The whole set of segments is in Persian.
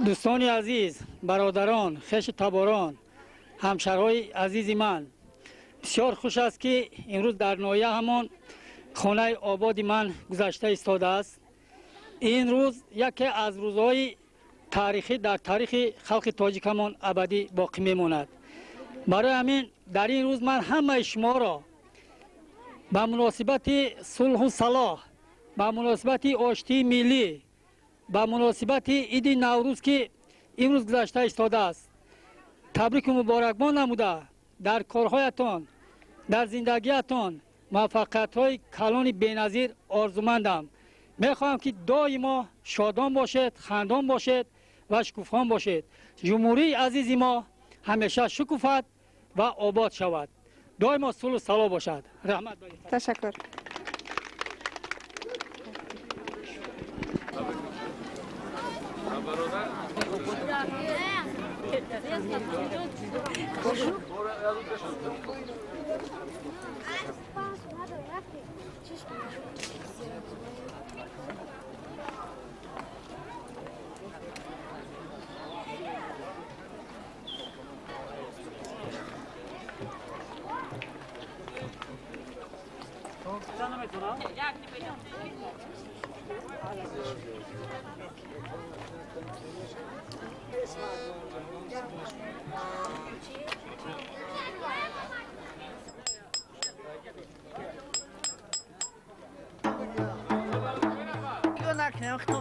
دوستان عزیز، برادران، خویش تباران، همشهرهای عزیز من، بسیار خوش است که امروز در ناحیه همان خانه آباد من گذشته ایستاده است. این روز یکی از روزهای تاریخی در تاریخ خلق تاجیکمان ابدی باقی میماند. برای همین در این روز من همه شما را به مناسبت صلح و صلاح، به مناسبت آشتی ملی، به مناسبت عید نوروز که امروز گذشته ایستاده است، تبریک و مبارکباد نموده در کارهایتان، در زندگیتان موفقیت‌های کلان بی‌نظیر آرزومندم. میخواهم که دائما شادان باشید، خندان باشید و شکوفان باشید. جمهوری عزیز ما همیشه شکوفت و آباد شود. دائما صلح و صلاح باشد. رحمت بایید. تشکر.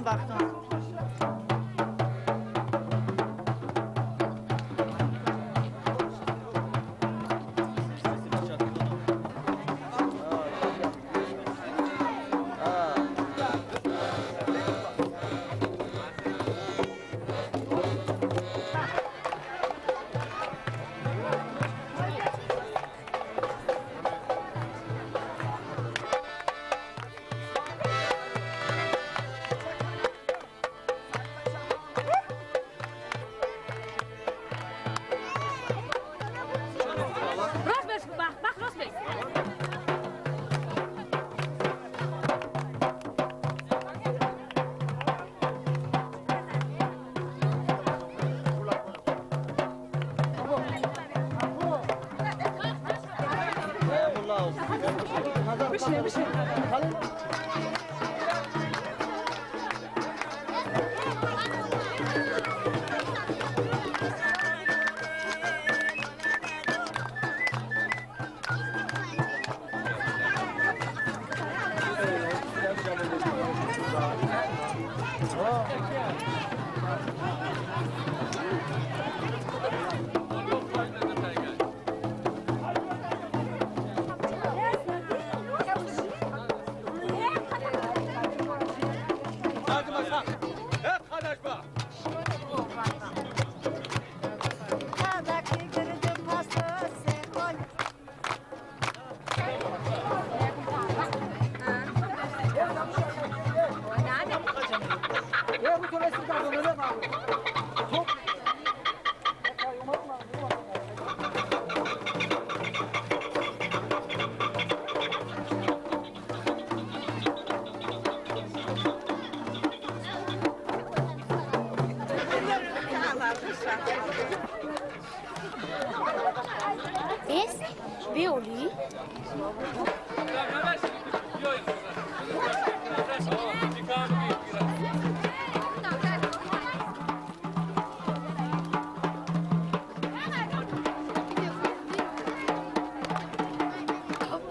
وقتون بیولی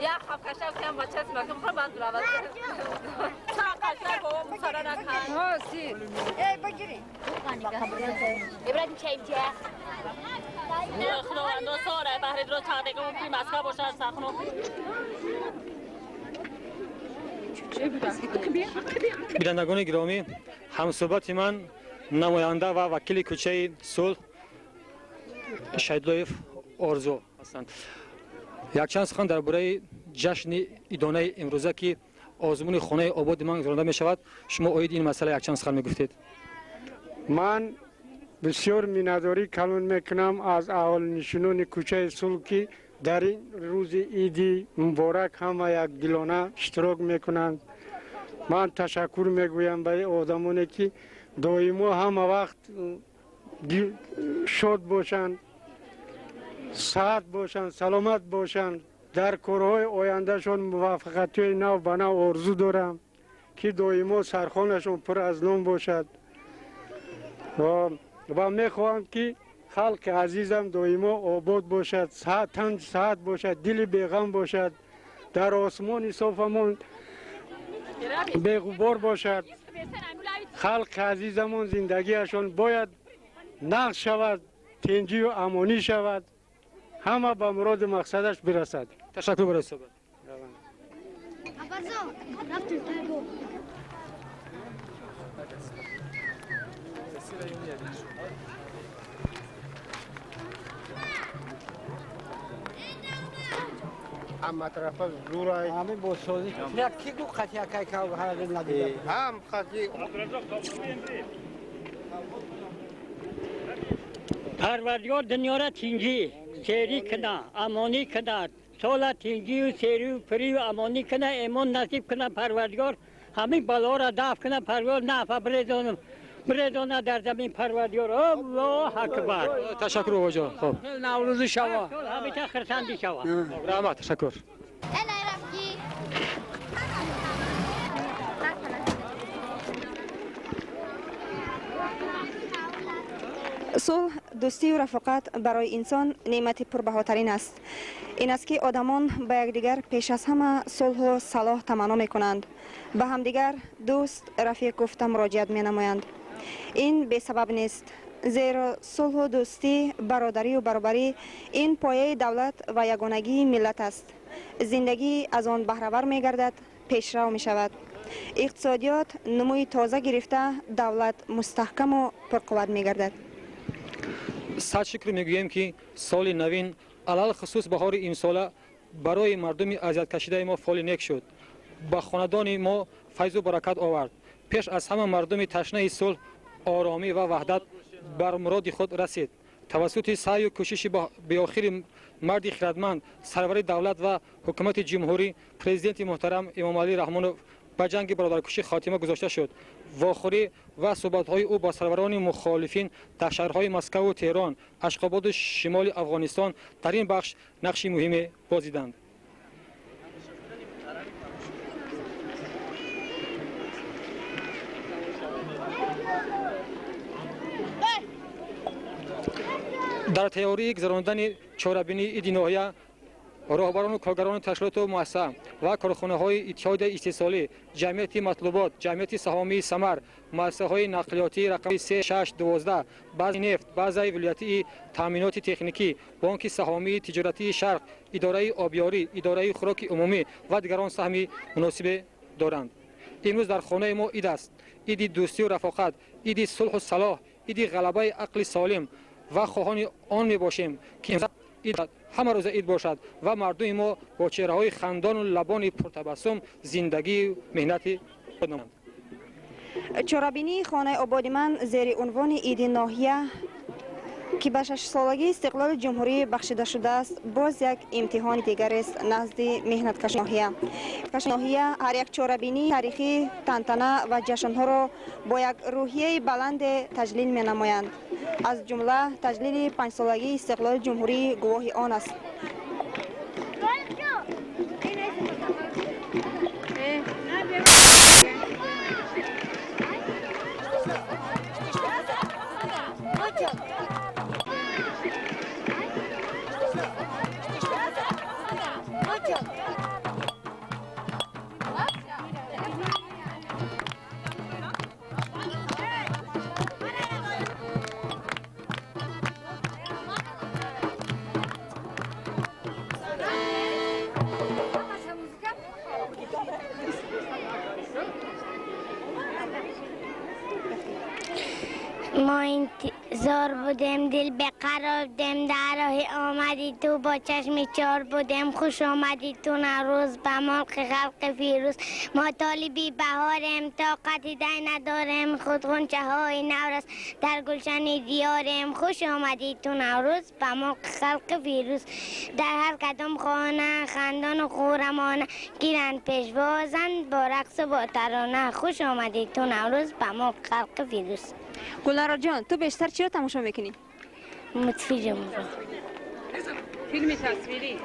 یا خب کشم کم بچه اسم کم خب بند برود تا قشنگ ابراهیم چه خداوند ساره بهر درو صادق و پی مسکا باشد سخنو بینندگان گرامی، همصحبت من نماینده و وکیل کوچه صلح شهیدلویف آرزو هستند. یک چند سخن درباره جشن ایدانه امروزه که آزمون خانه آباد من گذرانده می شود، شما آید این مسئله یک چند سخن می گفتید؟ من بسیار مینداری کلان میکنم از اول نشینان کوچه صلح که در این روز عید مبارک همه یک دلانه اشتراک میکنند. من تشکر میگویم به آدمانی که دائما همه وقت شاد باشند، صحت باشند، سلامت باشند. در کارهای آیندهشان موفقیت نو به نو آرزو دارم که دائما سرخانشان پر از نام باشد و میخواهم که خلق عزیزم دائما آباد باشد، تن صحت باشد، دل بیغم باشد، در آسمان صافمان بیغبار باشد. خلق عزیزمان زندگیشان باید نقش شود، تنجی و امانی شود، همه به مراد مقصدش برسد. تشکر برای صحبت. اما طرف زورای همه با سازی نه کی گو خطی که که هر ندیده هم خطی پروردگار دنیا را تینجی سری کنه امانی کنه سال تینجی و سری و پری و امانی کنه ایمان نصیب کنه پروردگار همین بلا را دفع کنه پروردگار نفع بردانه در زمین پروردگار. الله اکبر. تشکر بابا جان. خب نوروز شوا همیشه خرسندی شوا. رحمت. تشکر. صلح، دوستی و رفاقت برای انسان نعمت پربهاترین است. این است که آدمان به یکدیگر پیش از همه صلح و صلاح تمنا می کنند. به همدیگر دوست، رفیق گفته مراجعت می نمایند. این به سبب نیست، زیرا صلح و دوستی، برادری و برابری این پایه دولت و یگانگی ملت است. زندگی از آن بهره‌ور می گردد، پیشرو می شود. اقتصادیات نموی تازه گرفته، دولت مستحکم و پرقوت می گردد. صد شکر میگوییم که سال نوین علل خصوص بهار امساله برای مردم اذیت کشیده ما فال نیک شد. با خاندان ما فیض و برکت آورد. پیش از همه مردم تشنه صلح، آرامی و وحدت بر مراد خود رسید. توسط سعی و کوشش به آخر مرد خردمند، سرور دولت و حکومت جمهوری پرزیدنت محترم امام علی رحمانوف به جنگ برادرکشی خاتمه گذاشته شد. واخوری و صحبت‌های او با سروران مخالفین در شهرهای مسکو و تهران، اشخاباد و شمال افغانستان در این بخش نقشی مهمی بازیدند. در تیاری گذراندن چهاربینی عید نوحیه، راهبران و کارگران تشکیلات و مؤسسه و کارخانه‌های اتحاد استحصالی، جمعیت مطلوبات، جمعیت سهامی ثمر، مؤسسه‌های نقلیاتی رقم 3612، بعض نفت، بعض ولایتی تامینات تکنیکی، بانک سهامی تجارتی شرق، اداره آبیاری، اداره خوراک عمومی و دیگران سهمی مناسب دارند. امروز در خانه ما عید است. عید دوستی و رفاقت، عید صلح و صلاح، عید غلبه عقل سالم و خواهان آن می باشیم که عید همه روز عید باشد و مردم ما با چهره‌های خندان و لبان پرتبسم زندگی و مهنت خود نمایند. چهاربینی خانه آباد من زیر عنوان عید ناحیه که به 6 سالگی استقلال جمهوری بخشیده شده است، باز یک امتحان دیگر است نزد مهنتکش ناحیه. هر یک چهاربینی تاریخی تنتنه و جشنها را با یک روحیه بلند تجلیل می نمایند. از جمله تجلیل 5 سالگی استقلال جمهوری گواه آن است. ما انتظار بودیم دل بقرار بودیم در راه آمدی تو با چشم چار بودیم خوش آمدی تو نوروز به ملک خلق فیروز ما طالبی بهاریم طاقتی دی نداریم خود غنچه های نورس در گلشن دیاریم خوش آمدی تو نوروز به ملک خلق فیروز در هر قدم خانه خندان و خورمانه گیرند پیشوازند با رقص و با ترانه خوش آمدی تو نوروز به ملک خلق فیروز. گلنار جان تو بیشتر چی رو تماشا میکنی؟ متفیجم رو فیلم تصویری.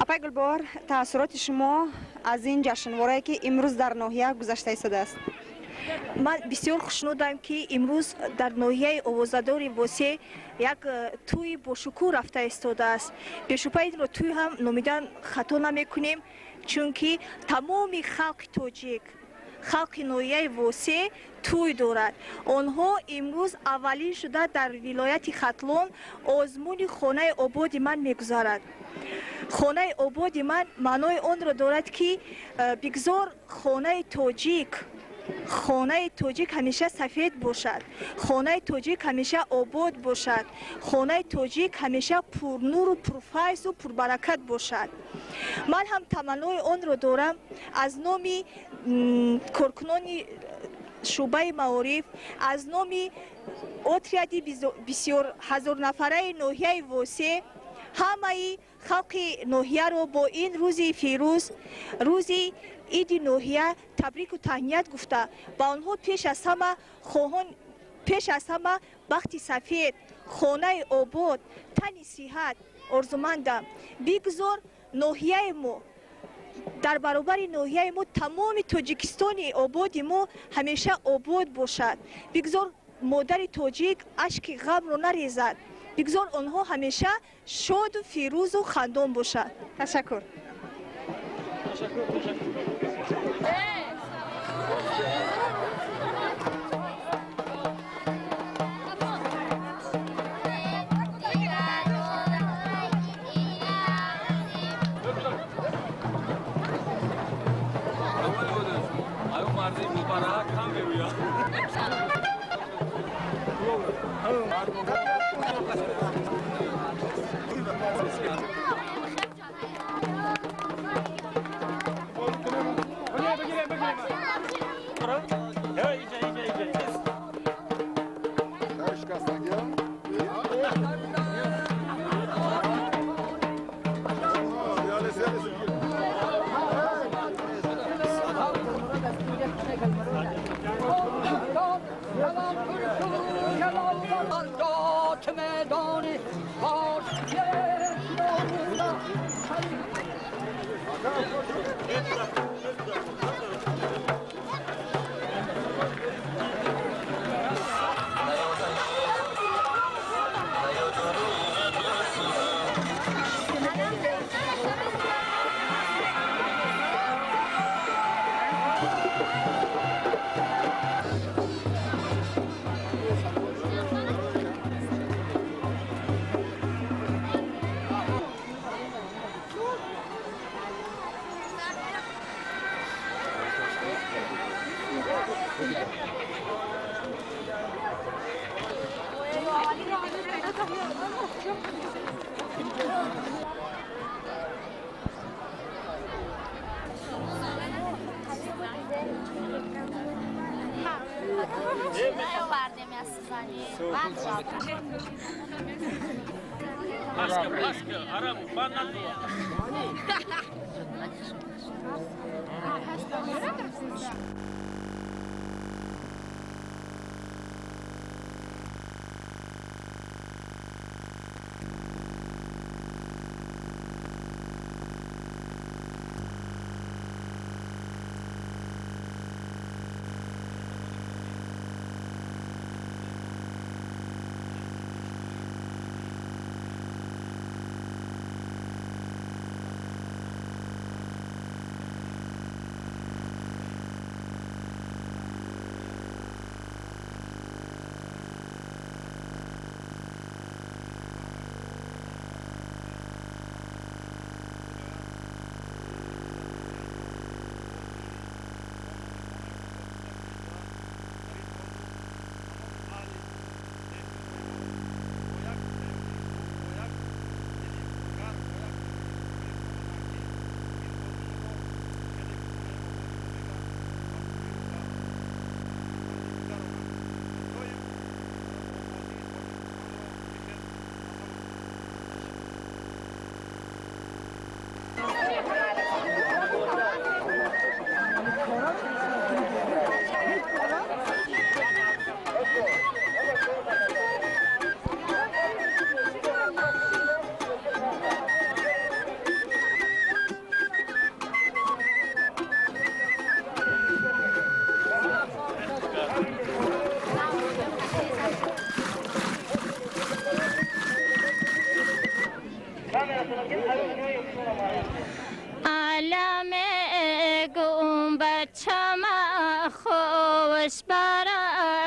اپای گلبار تاثیرات شما از این جشنواره که امروز در ناحیه گذشته ایستاده است؟ من بسیار خوشنودم که امروز در ناحیه آوازدار واسه یک توی با شکوه رفته ایستاده است. بیشوپه این رو توی هم نامیدن خطا نمیکنیم چون که تمام خلق تاجیک خلق ناحیه واسه توی دارد. آنها امروز اولی شده در ولایت ختلون آزمون خانه آباد من میگذارد. خانه آباد من معنای آن را دارد که بگذار خانه تاجیک همیشه سفید باشد، خانه تاجیک همیشه آباد باشد، خانه تاجیک همیشه پرنور و پرفیض و پربرکت باشد. من هم تمنای آن را دارم از نام کارکنان شعبه معارف، از نام اتریادی بسیار هزار نفره ناحیه واسه همه خلق ناحیه رو با این روز فیروز روز عید ناحیه تبریک و تهنیت گفته با آنها پیش از همه بخت سفید خانه آباد تن صحت آرزومندم. بگذار ناحیه ما در برابر ناحیه ما تمام تاجیکستان آباد ما همیشه آباد باشد. بگذار مادر تاجیک اشک غم رو نریزد. بگذار آنها همیشه شاد و فیروز و خندان باشد. تشکر.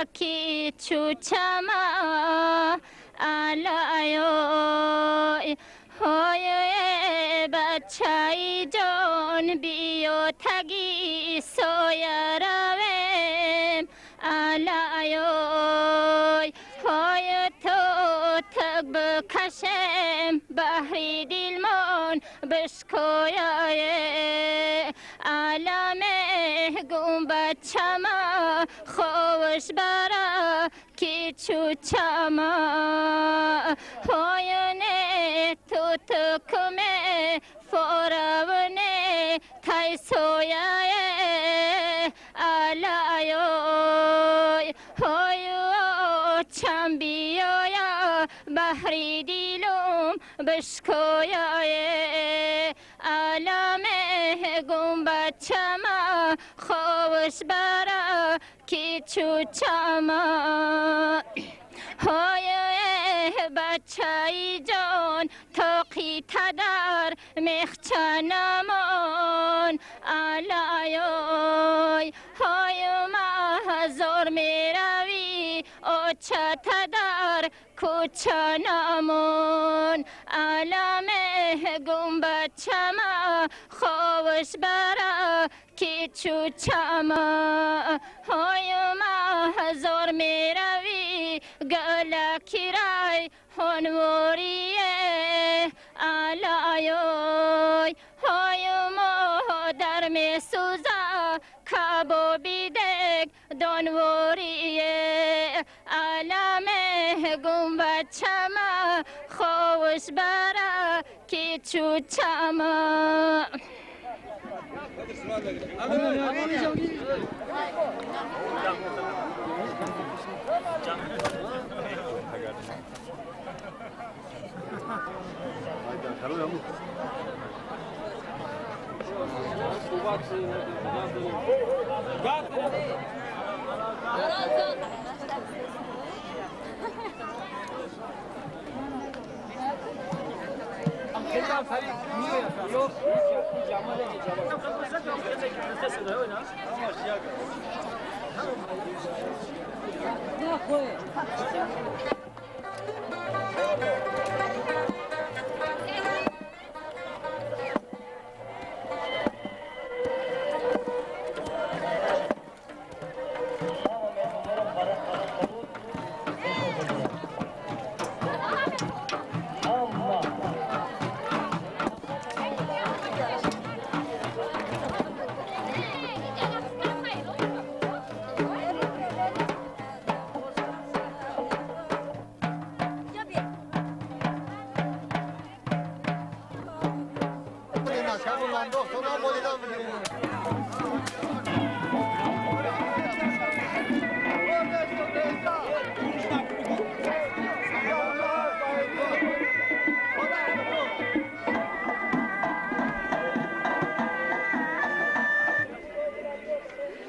کی چوچما علایوی های بچه جان بیو تگی سویا رویم علایوی های تو تگ بکشم بحری دیلمان بشکویای علامه گم بچما خوش برا کی چوچما هایونه تو تکمه فراونه تای سویای علایوی هایو چم بیایا بحری دیلوم بشکویای علامه گم بچما خوش برا کی چوچما های بچه جان تاقی تدر مخچنمان علایوی های محضور می روی آچه تدر کوچنمان علامه گم بچما خوش برا کی چوچما های محضور می روی گلکی رای هنوریه علایوی های مادر می سوزا کبابی دگ دانوریه علامه گم بچما خوش برا کی چوچما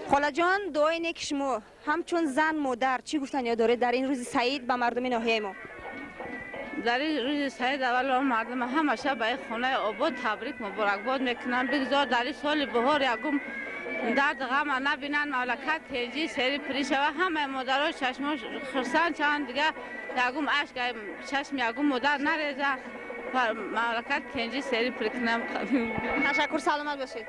خاله جان دعای نیک شما همچون زن مادر چی گفتن یا داره در این روز سعید به مردم ناحیه ما؟ در این روز سعید اول مردم همیشه به خانه آباد تبریک مبارکباد میکنن. بگذار در این سال بهار یکم درد غم نبینن، مملکت تیجی سری پریشه و همه مادرها چشماش خرسن چند دیگه یکم عشق چشم یکم مادر نریزه و مملکت تیجی سری پریکنم. تشکر، سلامت باشید.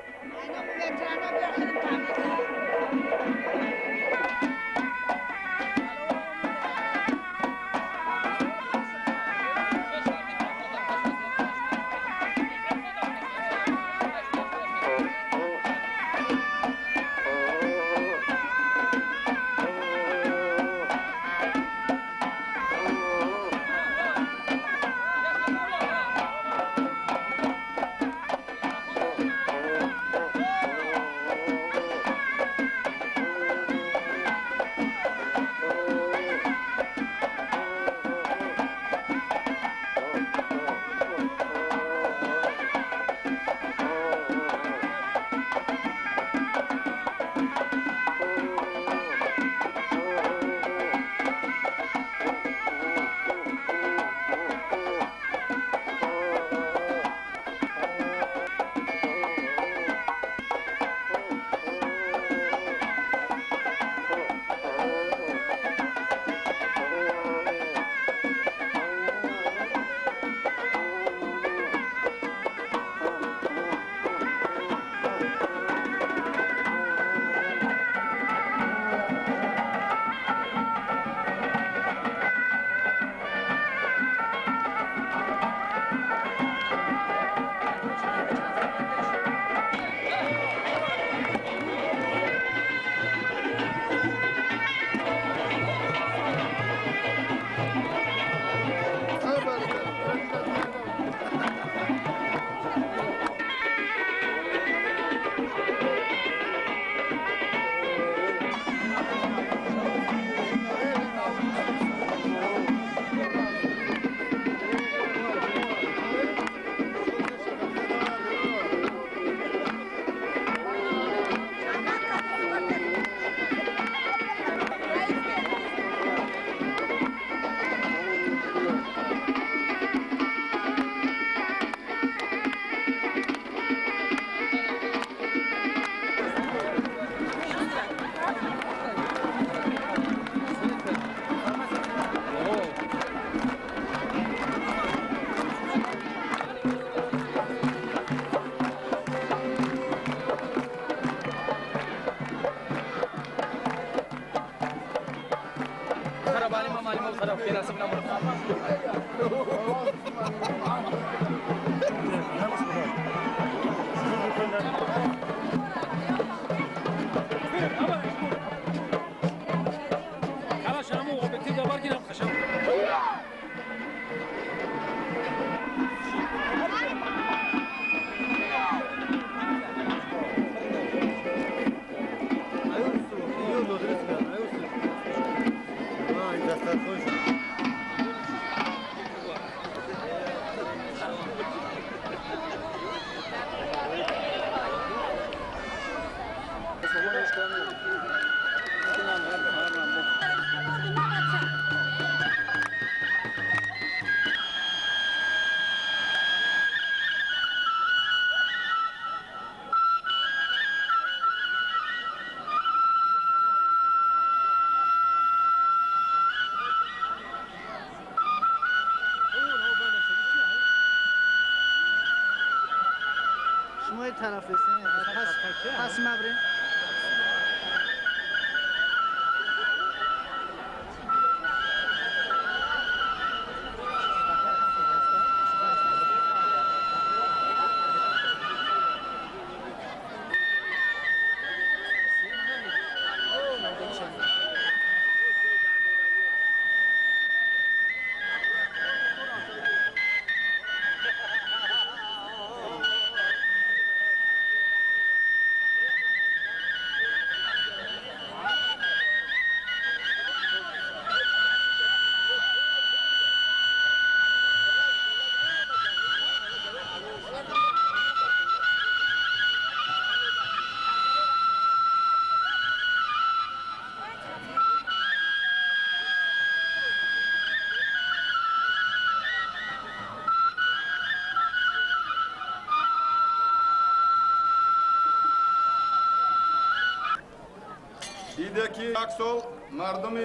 شما طرف رسید پس مبرین دیده که یک سال مردم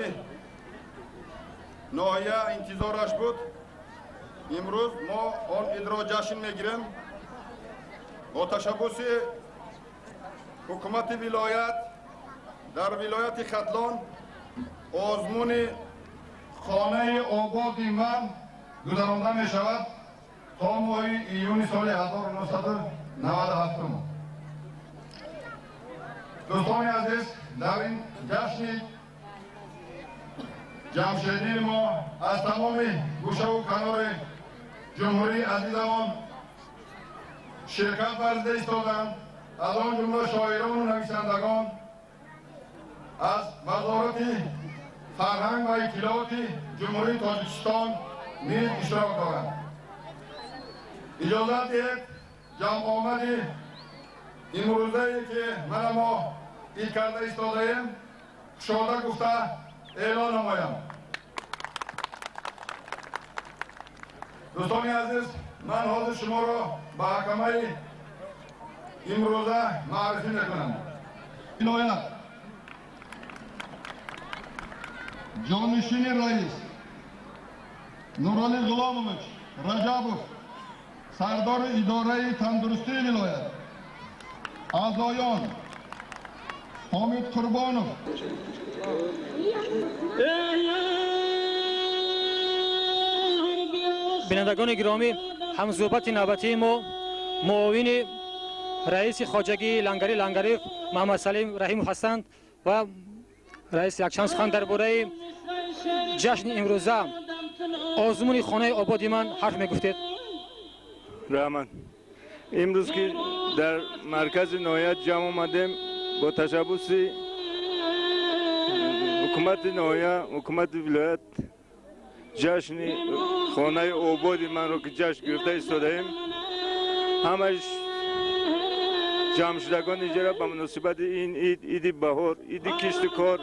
ناحیه انتظارش بود. امروز ما آن عید را جشن میگیریم. با تشبوس حکومت ولایت در ولایت ختلان آزمون خانه آباد من گذرانده می شود تا ماه ایون سال 1997. دوستان عزیز، در این جشن جمشیدی ما از تمام گوشه و کنار جمهوری عزیزمان شرکت ورزیده ایستادند. از آن جمله شاعران و نویسندگان از وزارت فرهنگ و اطلاعات جمهوری تاجیکستان نیز اشتراک دارند. اجازه دهید جمع آمد امروزه که ما این کرده ایستاده ایم شاده گفته اعلان نمایم. دوستان عزیز، من حاضر شما را به حکمه امروزه معرفی میکنم. ولایت جانشین رئیس نورعلی غلامویچ رجبوف، سردار اداره تندرستی ولایت، اعضایان حامد قربانов، بینندگان گرامی، همصحبت نوبتی ما معاون رئیس خواجگی لنگری محمد سلیم رحیم هستند و رئیس یکچند سخن درباره جشن امروزه آزمون خانه آباد من حرف میگفتید. رحمان، امروز که در مرکز ناحیه جمع آمدیم با تشبوس حکومت ناحیه، حکومت ولایت جشن خانه آباد من رو که جشن گرفته ایستاده ایم. همش جمع شدگان اینجا به مناسبت این عید بهار، عید کشت کار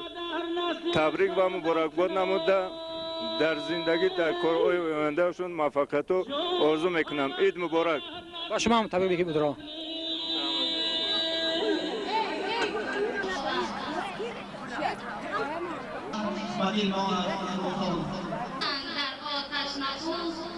تبریک و مبارکباد نموده. در زندگی در کارهای آیندهشون موفقیت رو آرزو میکنم. عید مبارک. با شما هم تبریک بگید بدرا. در آتش نسوز